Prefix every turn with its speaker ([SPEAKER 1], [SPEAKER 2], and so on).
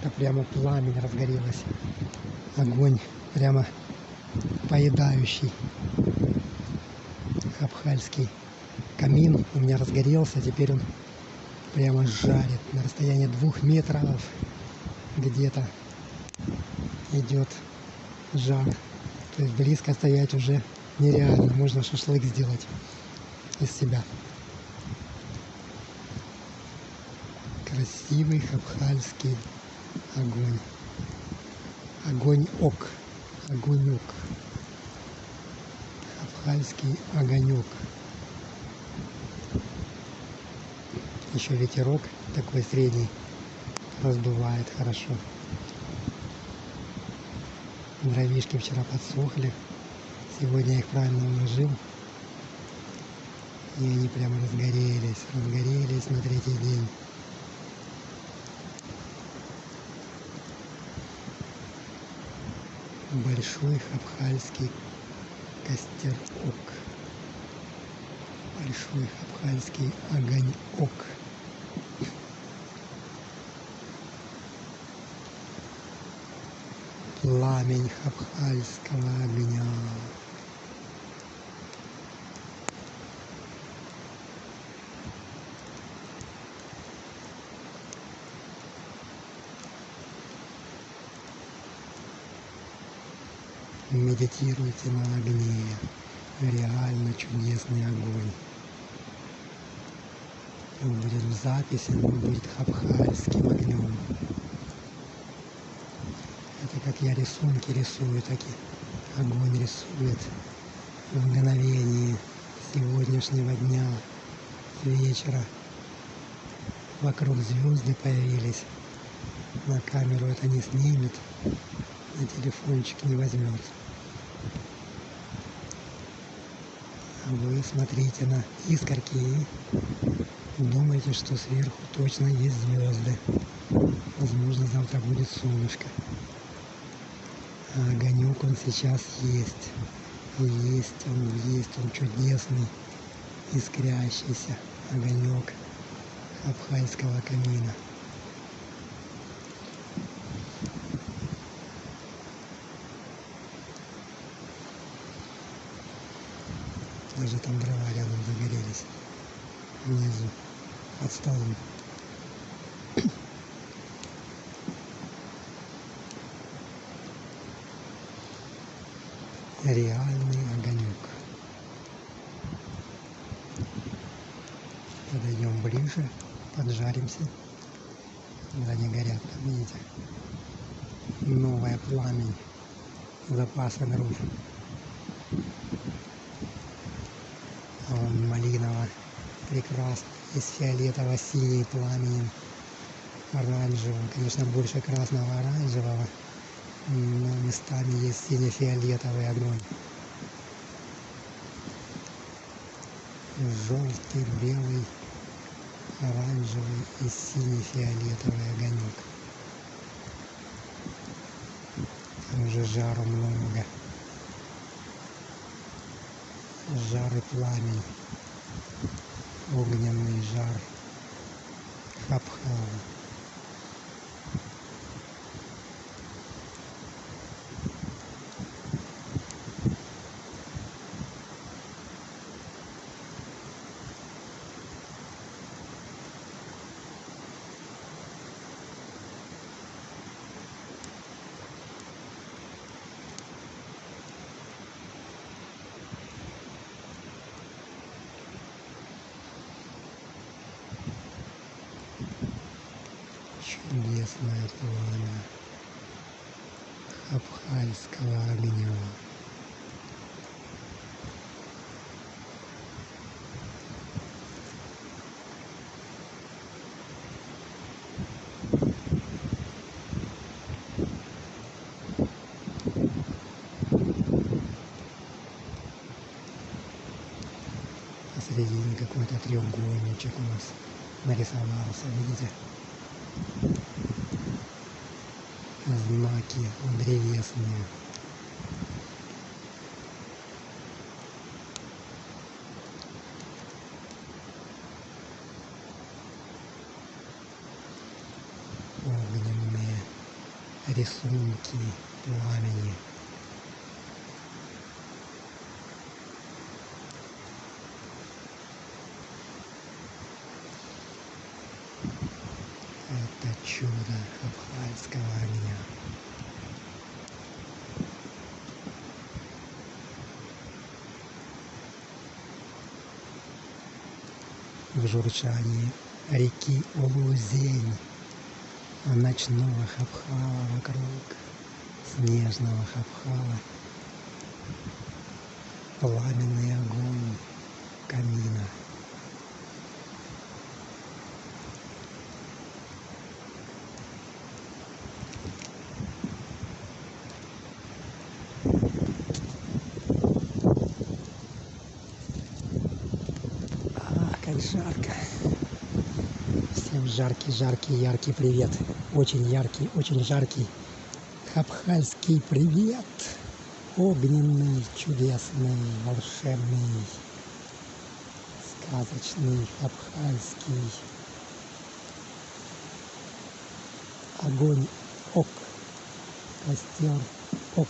[SPEAKER 1] ярко, прямо пламень разгорелось. Огонь прямо поедающий. Хабхальский камин у меня разгорелся, теперь он прямо жарит. На расстоянии 2 метров где-то идет жар. То есть близко стоять уже нереально. Можно шашлык сделать из себя. Красивый хабхальский огонь. Огонь-ок. Огонек. Хабхальский огонек. Еще ветерок такой средний раздувает хорошо. Дровишки вчера подсохли. Сегодня я их правильно уложил. И они прямо разгорелись на 3-й день. Большой хабхальский костерок. Большой хабхальский огонек. Пламень хабхальского огня. Медитируйте на огне. Реально чудесный огонь. Он будет в записи, но он будет хабхальским огнем. Это как я рисунки рисую, так и огонь рисует в мгновении сегодняшнего дня, вечера. Вокруг звезды появились. На камеру это не снимет, на телефончик не возьмет. А вы смотрите на искорки и думаете, что сверху точно есть звезды. Возможно, завтра будет солнышко. А огонек он сейчас есть. Есть он чудесный, искрящийся огонек хабхальского камина. Даже там дрова рядом загорелись, внизу, под столом. Реальный огонек. Подойдем ближе, поджаримся. Вот они горят, там, видите? Новое пламень. Запасы дров. Он малиново, прекрасно. Есть фиолетово-синий пламенем, оранжевым. Конечно, больше красного оранжевого, но местами есть сине-фиолетовый огонь. Желтый, белый, оранжевый и сине-фиолетовый огонек. Там уже жару много. Жар и пламень. Огненный жар Хабхала. Чудесное пламя хабхальского огня. Посередине какой-то треугольничек у нас нарисовался, видите? Знаки древесные. Огненные. рисунки пламени. Это чудо Абхазского огня. В журчании реки Улузень, ночного Хабхала вокруг, снежного Хабхала, пламенный огонь камина. Как жарко. Всем жаркий, яркий привет. Очень яркий, очень жаркий хабхальский привет. Огненный, чудесный, волшебный, сказочный, хабхальский. Огонь ок, костер ок.